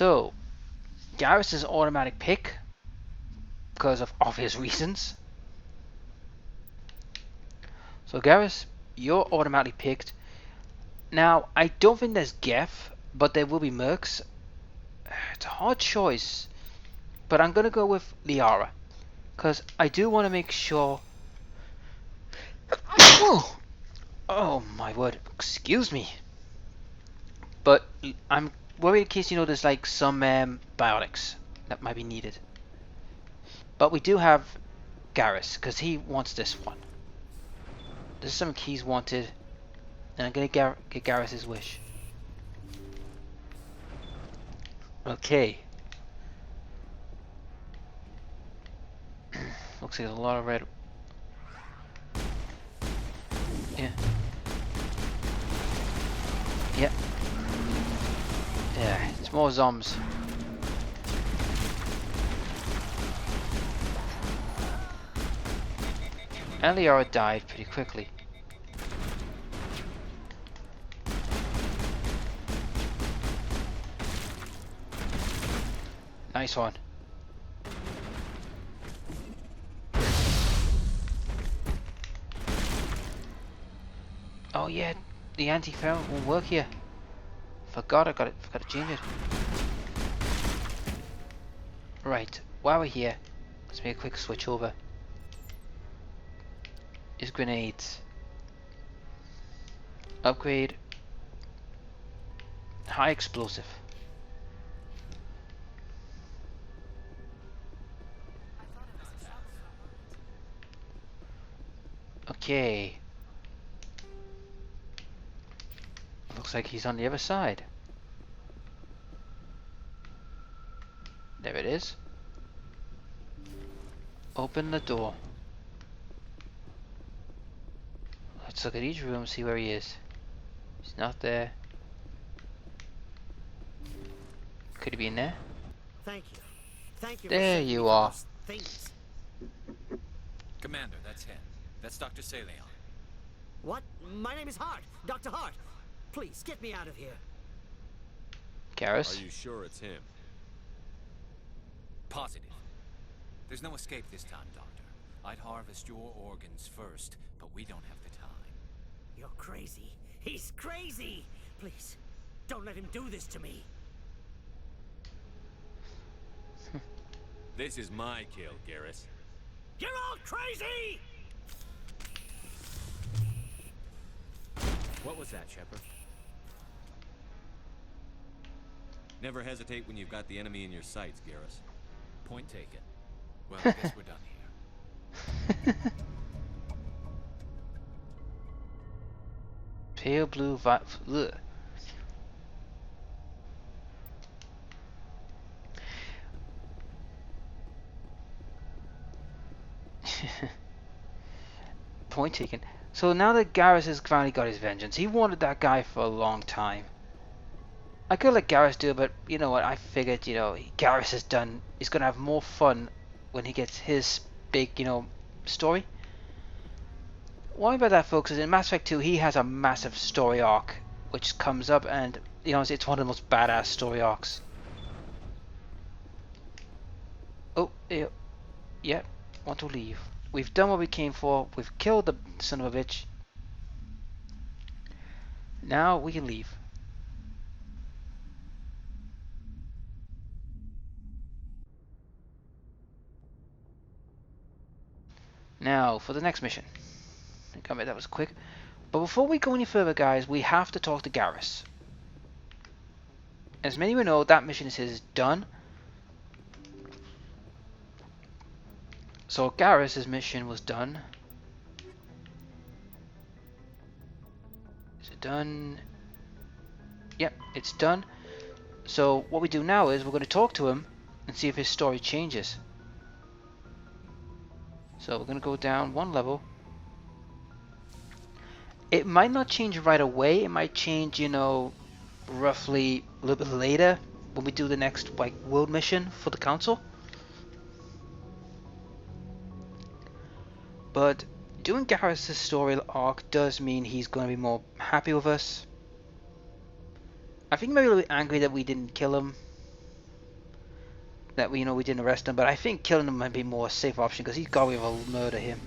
So, Garrus is automatic pick because of obvious reasons. So Garrus, you're automatically picked. Now, I don't think there's Geth, but there will be Mercs. It's a hard choice, but I'm gonna go with Liara because I do want to make sure. Oh my word! Excuse me. But I'm worried in case there's like some biotics that might be needed. But we do have Garrus because he wants this one. There's some keys wanted, and I'm gonna get Garrus's wish. Okay. Looks like there's a lot of red. Yeah. Yeah. Yeah. It's more zombies. And Liara died pretty quickly. Nice one. Oh yeah, the anti-ferrot won't work here. Forgot to change it. Right, while we're here, let's make a quick switch over. Is grenades. Upgrade. High explosive. Okay. Looks like he's on the other side. There it is. Open the door. Let's look at each room, see where he is. He's not there. Could he be in there? Thank you. Thank you. There you are. Commander, that's him. That's Dr. Saleon. What? My name is Hart. Dr. Hart. Please, get me out of here. Garrus? Are you sure it's him? Positive. There's no escape this time, Doctor. I'd harvest your organs first, but we don't have the time. You're crazy. He's crazy. Please, don't let him do this to me. This is my kill, Garrus. You're all crazy! What was that, Shepard? Never hesitate when you've got the enemy in your sights, Garrus. Point taken. Well, I guess we're done here. Pale blue vibe. Point taken. So now that Garrus has finally got his vengeance, he wanted that guy for a long time. I could let Garrus do it, but you know what? I figured, Garrus is done. He's gonna have more fun when he gets his big, story. Why about that, folks? Is in Mass Effect 2, he has a massive story arc, which comes up, and it's one of the most badass story arcs. Oh, yeah, want to leave. We've done what we came for. We've killed the son of a bitch. Now we can leave. Now for the next mission. I think that was quick. But before we go any further, guys, we have to talk to Garrus. As many of you know, that mission is done. So Garrus' mission was done. Is it done? Yep, it's done. So what we do now is we're going to talk to him and see if his story changes. So we're going to go down one level. It might not change right away. It might change, roughly a little bit later when we do the next world mission for the council. But doing Garrus' story arc does mean he's going to be more happy with us. I think maybe a little bit angry that we didn't kill him. that we didn't arrest him, but I think killing him might be more a safe option because he's got away with murder him.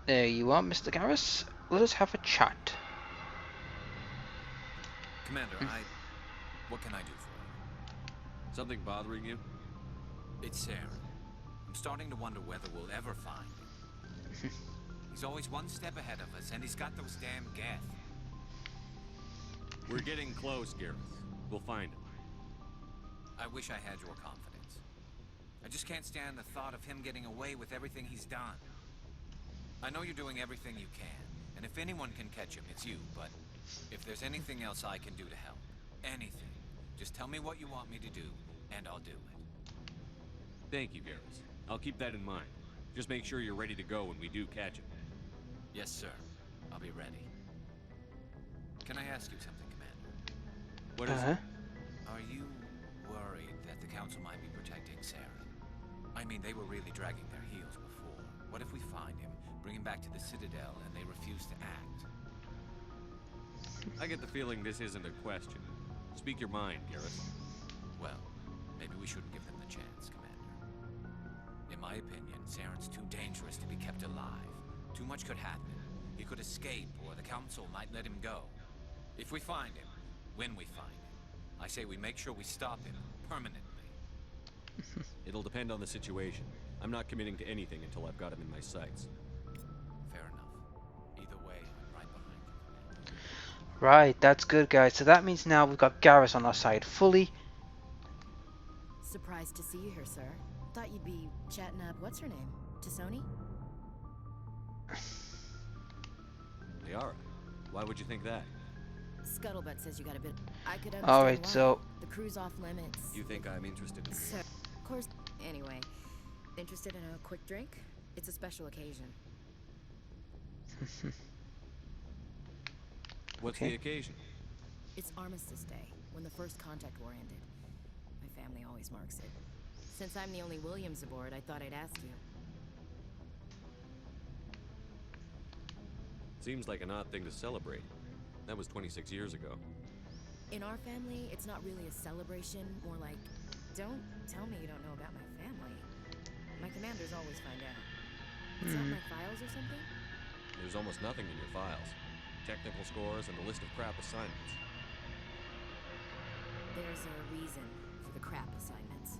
There you are, Mr. Garrus. Let us have a chat. Commander, what can I do for you? Something bothering you? It's Saren. I'm starting to wonder whether we'll ever find him. He's always one step ahead of us, and he's got those damn Geth. We're getting close, Gareth. We'll find him. I wish I had your confidence. I just can't stand the thought of him getting away with everything he's done. I know you're doing everything you can, and if anyone can catch him, it's you, but if there's anything else I can do to help, anything, just tell me what you want me to do, and I'll do it. Thank you, Gareth. I'll keep that in mind. Just make sure you're ready to go when we do catch him. Yes, sir. I'll be ready. Can I ask you something, Commander? What is it? Are you worried that the Council might be protecting Saren? I mean, they were really dragging their heels before. What if we find him, bring him back to the Citadel, and they refuse to act? I get the feeling this isn't a question. Speak your mind, Gareth. Well, maybe we shouldn't give them the chance, Commander. In my opinion, Saren's too dangerous to be kept alive. Too much could happen. He could escape, or the Council might let him go. If we find him, when we find him, I say we make sure we stop him permanently. It'll depend on the situation. I'm not committing to anything until I've got him in my sights. Fair enough. Either way, I'm right behind you. Right, that's good, guys. So that means now we've got Garrus on our side fully. Surprised to see you here, sir. Thought you'd be chatting up, what's her name? T'Soni? Liara, why would you think that? Scuttlebutt says you got a bit. I could understand Alright, why. so The crew's off limits. You think I'm interested in me? Sir, of course. Anyway, interested in a quick drink? It's a special occasion. What's Okay. the occasion? It's Armistice Day, when the first contact war ended. My family always marks it. Since I'm the only Williams aboard, I thought I'd ask you. Seems like an odd thing to celebrate. That was 26 years ago. In our family, it's not really a celebration, more like, don't tell me you don't know about my family. My commanders always find out. Is that my files or something? There's almost nothing in your files. Technical scores and a list of crap assignments. There's a reason for the crap assignments.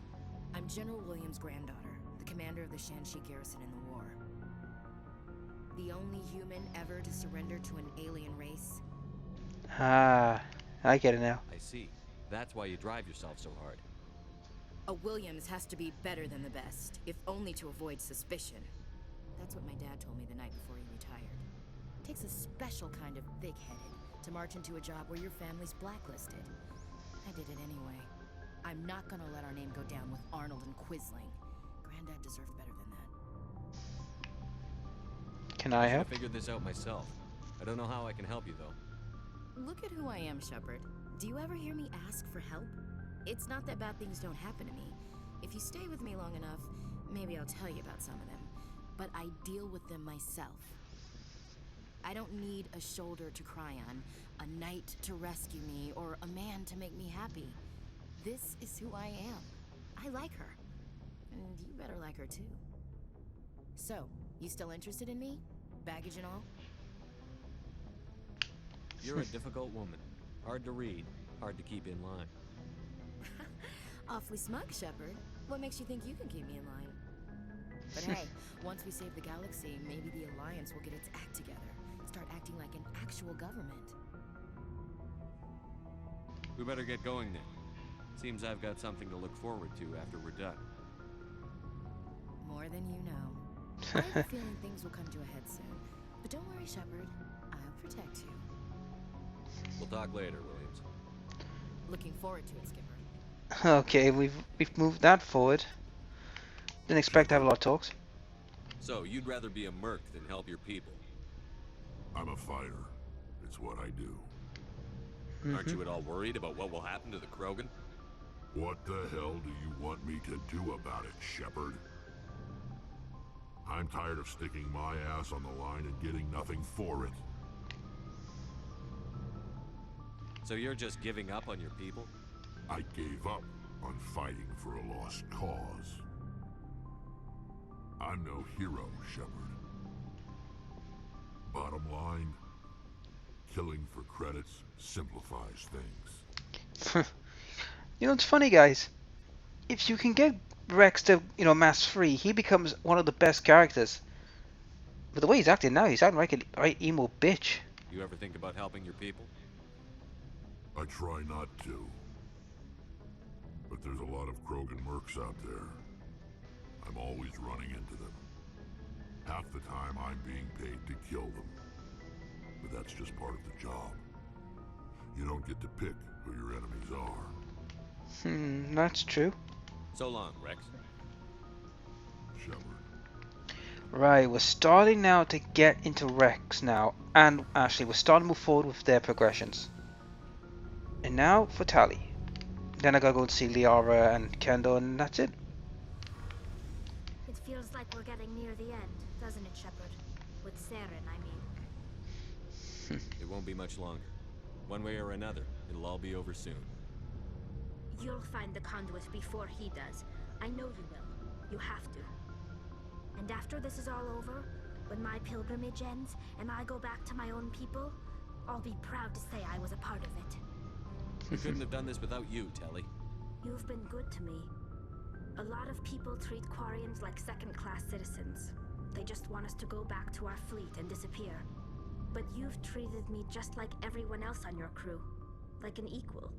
I'm General Williams' granddaughter, the commander of the Shanxi garrison in the war. The only human ever to surrender to an alien race. Ah, I get it now. I see. That's why you drive yourself so hard. A Williams has to be better than the best, if only to avoid suspicion. That's what my dad told me the night before he retired. It takes a special kind of thick-headed to march into a job where your family's blacklisted. I did it anyway. I'm not gonna let our name go down with Arnold and Quisling. Granddad deserved better than that. Can I I help? figured this out myself. I don't know how I can help you though. Look at who I am, Shepard. Do you ever hear me ask for help? It's not that bad things don't happen to me. If you stay with me long enough, maybe I'll tell you about some of them. But I deal with them myself. I don't need a shoulder to cry on, a knight to rescue me, or a man to make me happy. This is who I am. I like her. And you better like her too. So, you still interested in me? Baggage and all? You're a difficult woman. Hard to read, hard to keep in line. Awfully smug, Shepard. What makes you think you can keep me in line? But hey, once we save the galaxy, maybe the Alliance will get its act together. Start acting like an actual government. We better get going then. Seems I've got something to look forward to after we're done. More than you know. I have a feeling things will come to a head soon. But don't worry, Shepard. I'll protect you. We'll talk later, Williams. Looking forward to it, Skipper. Okay, we've moved that forward. Didn't expect to have a lot of talks. So, you'd rather be a merc than help your people? I'm a fighter. It's what I do. Aren't you at all worried about what will happen to the Krogan? What the hell do you want me to do about it, Shepard? I'm tired of sticking my ass on the line and getting nothing for it. So you're just giving up on your people? I gave up, on fighting for a lost cause. I'm no hero, Shepard. Bottom line, killing for credits simplifies things. You know, it's funny, guys. If you can get Rex to, mask free, he becomes one of the best characters. But the way he's acting now, he's acting like a right emo bitch. You ever think about helping your people? I try not to. But there's a lot of Krogan mercs out there. I'm always running into them. Half the time I'm being paid to kill them. But that's just part of the job. You don't get to pick who your enemies are. That's true. So long, Rex. Shepard. Right, we're starting now to get into Rex now. And actually, we're starting to move forward with their progressions. And now for Tali. Then I gotta go and see Liara and Kendall, and that's it. It feels like we're getting near the end, doesn't it, Shepard? With Saren, I mean. It won't be much longer. One way or another, it'll all be over soon. You'll find the conduit before he does. I know you will. You have to. And after this is all over, when my pilgrimage ends and I go back to my own people, I'll be proud to say I was a part of it. We couldn't have done this without you, Telly. You've been good to me. A lot of people treat Quarians like second-class citizens. They just want us to go back to our fleet and disappear. But you've treated me just like everyone else on your crew. Like an equal.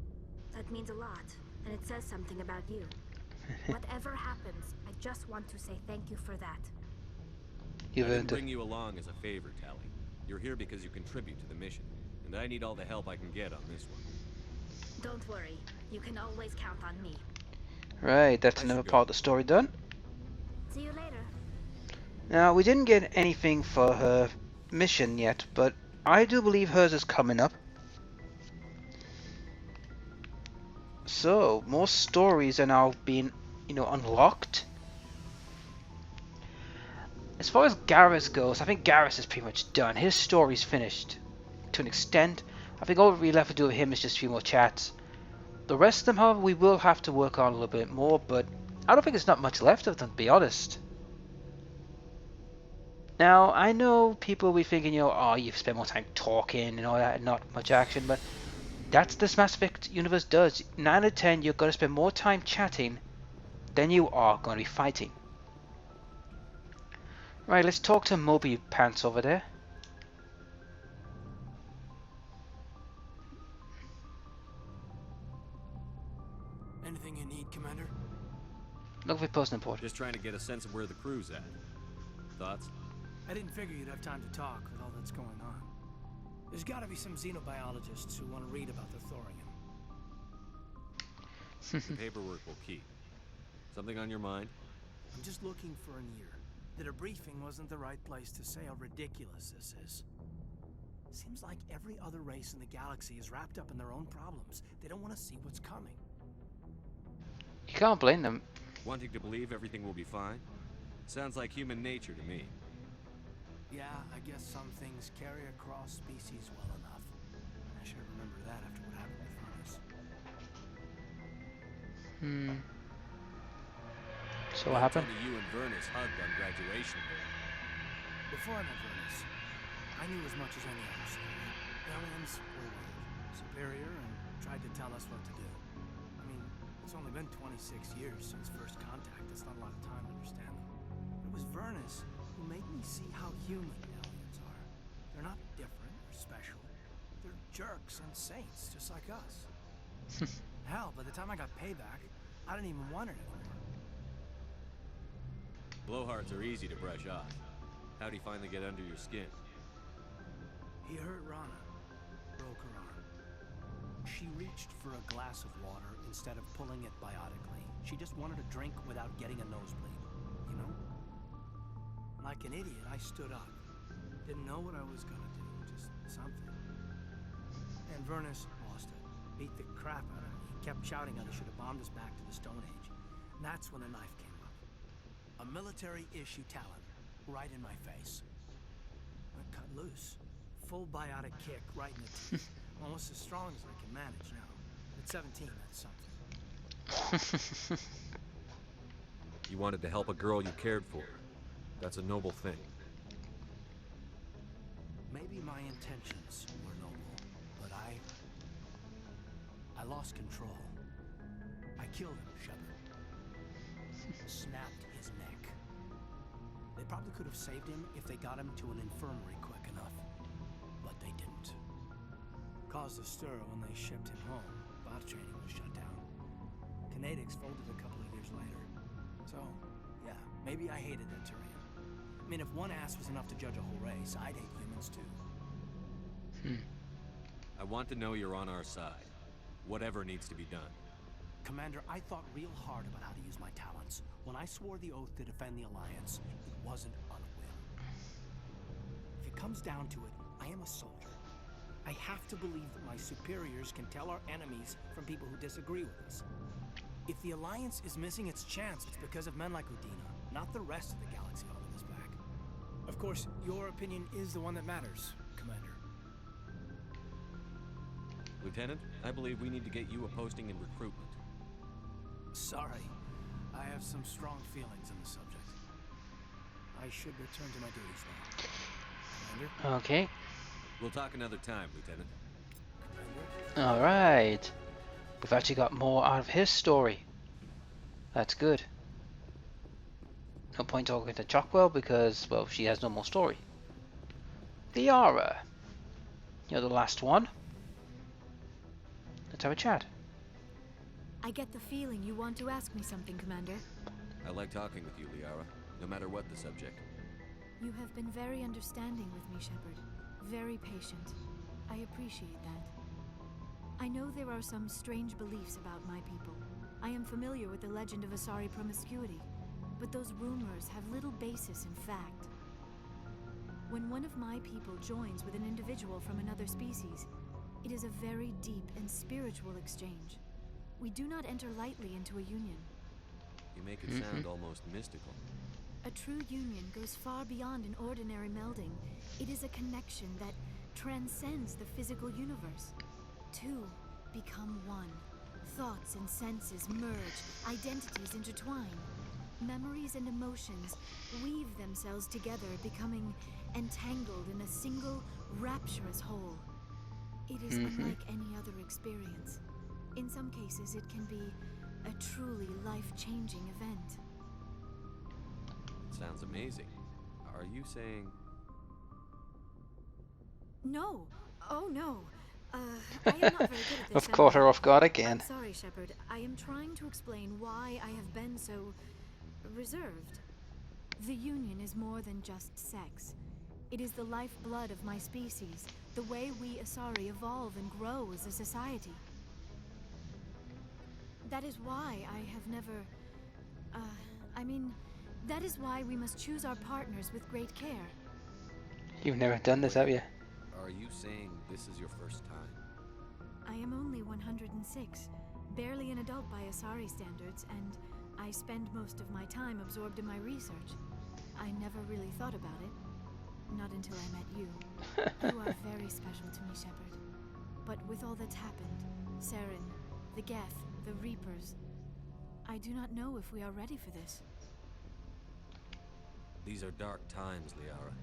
That means a lot, and it says something about you. Whatever happens, I just want to say thank you for that. You've I didn't earned it. bring you along as a favor, Tally. You're here because you contribute to the mission, and I need all the help I can get on this one. Don't worry. You can always count on me. Right, that's another part of the story done. See you later. Now, we didn't get anything for her mission yet, but I do believe hers is coming up. So, more stories are now being, unlocked. As far as Garrus goes, I think Garrus is pretty much done. His story's finished to an extent. I think all we left to do with him is just a few more chats. The rest of them, however, we will have to work on a little bit more, but I don't think there's not much left of them, to be honest. Now, I know people will be thinking, oh, you've spent more time talking and all that and not much action, but that's this Mass Effect universe does. 9 out of 10, you're going to spend more time chatting than you are going to be fighting. Right, let's talk to Moby Pants over there. Anything you need, Commander? Look for post import. Just trying to get a sense of where the crew's at. Thoughts? I didn't figure you'd have time to talk with all that's going on. There's gotta be some xenobiologists who want to read about the thorium. The paperwork will keep. Something on your mind? I'm just looking for an ear. The debriefing wasn't the right place to say how ridiculous this is. Seems like every other race in the galaxy is wrapped up in their own problems. They don't want to see what's coming. You can't blame them. Wanting to believe everything will be fine? Sounds like human nature to me. Yeah, I guess some things carry across species well enough. I should remember that after what happened with Vernus. So what happened? Told me you and Vernus hugged on graduation day. Before I met Vernus, I knew as much as any other civilian. Aliens were weird, superior, and tried to tell us what to do. I mean, it's only been 26 years since first contact. That's not a lot of time to understand them. It was Vernus who made me see how human aliens are. They're not different or special. They're jerks and saints, just like us. Hell, by the time I got payback, I didn't even want it anymore. Blowhards are easy to brush off. How'd he finally get under your skin? He hurt Rana, broke her arm. She reached for a glass of water instead of pulling it biotically. She just wanted a drink without getting a nosebleed, you know? Like an idiot, I stood up. Didn't know what I was gonna do, just something. And Vernus lost it. Beat the crap out of me. Kept shouting how they should have bombed us back to the Stone Age. And that's when the knife came up. A military-issue talon, right in my face. I cut loose. Full biotic kick right in the teeth. Almost as strong as I can manage now. At 17, that's something. You wanted to help a girl you cared for. That's a noble thing. Maybe my intentions were noble, but I lost control. I killed him, Shepard. Snapped his neck. They probably could have saved him if they got him to an infirmary quick enough, but they didn't. Caused a stir when they shipped him home. Bot training was shut down. Kinetics folded a couple of years later. So, yeah, maybe I hated that Turian. I mean, if one ass was enough to judge a whole race, I'd hate humans too. I want to know you're on our side. Whatever needs to be done. Commander, I thought real hard about how to use my talents. When I swore the oath to defend the Alliance, it wasn't on a whim. If it comes down to it, I am a soldier. I have to believe that my superiors can tell our enemies from people who disagree with us. If the Alliance is missing its chance, it's because of men like Udina, not the rest of the galaxy holding us back. Of course, your opinion is the one that matters, Commander. Lieutenant, I believe we need to get you a posting in recruitment. Sorry, I have some strong feelings on the subject. I should return to my duties now. Commander? Okay. We'll talk another time, Lieutenant. Commander? Alright. We've actually got more out of his story. That's good. No point talking to Chockwell because, well, she has no more story. Liara. You're the last one. Let's have a chat. I get the feeling you want to ask me something, Commander. I like talking with you, Liara, no matter what the subject. You have been very understanding with me, Shepard. Very patient. I appreciate that. I know there are some strange beliefs about my people. I am familiar with the legend of Asari promiscuity, but those rumors have little basis in fact. When one of my people joins with an individual from another species, it is a very deep and spiritual exchange. We do not enter lightly into a union. You make it sound almost mystical. A true union goes far beyond an ordinary melding. It is a connection that transcends the physical universe. Two become one. Thoughts and senses merge, identities intertwine. Memories and emotions weave themselves together, becoming entangled in a single, rapturous whole. It is unlike any other experience. In some cases, it can be a truly life-changing event. Sounds amazing. Are you saying... No. Oh, no. I am not very good at this. I've caught her off guard again. I'm sorry, Shepard. I am trying to explain why I have been so reserved. The Union is more than just sex. It is the lifeblood of my species, the way we Asari evolve and grow as a society. That is why I have never... that is why we must choose our partners with great care. You've never done this, have you? Are you saying this is your first time? I am only 106, barely an adult by Asari standards, and I spend most of my time absorbed in my research. I never really thought about it. Not until I met you. You are very special to me, Shepard. But with all that's happened, Saren, the Geth, the Reapers, I do not know if we are ready for this. These are dark times, Liara.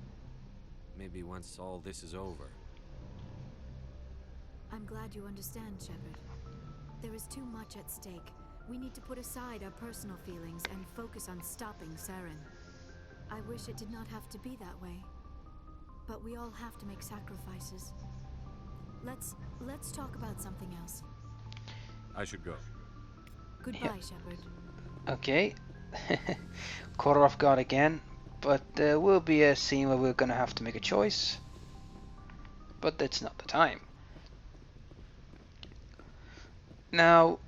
Maybe once all this is over. I'm glad you understand, Shepard. There is too much at stake. We need to put aside our personal feelings and focus on stopping Saren. I wish it did not have to be that way. But we all have to make sacrifices. Let's talk about something else. I should go. Goodbye, Shepard. Okay. Caught her off guard again. But there will be a scene where we're going to have to make a choice. But that's not the time. Now,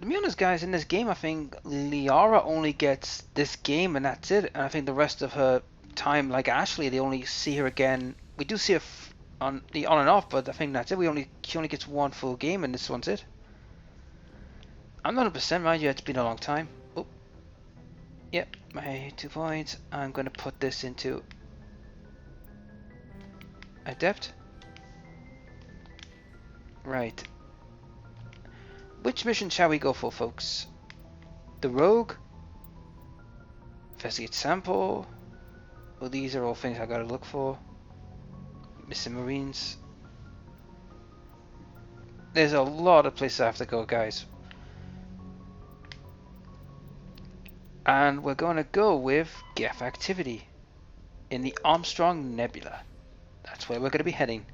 to be honest, guys, in this game, I think Liara only gets this game and that's it. And I think the rest of her time, like Ashley, they only see her again. We do see her on and off, but I think that's it. She only gets one full game, and this one's it. I'm not 100%, mind you, it's been a long time. Oh, yep, my 2 points. I'm going to put this into Adept. Right. which mission shall we go for, folks? The Rogue? Investigate sample? Well, these are all things I gotta look for. Missing Marines. There's a lot of places I have to go, guys. And we're going to go with Geth activity in the Armstrong Nebula. That's where we're going to be heading.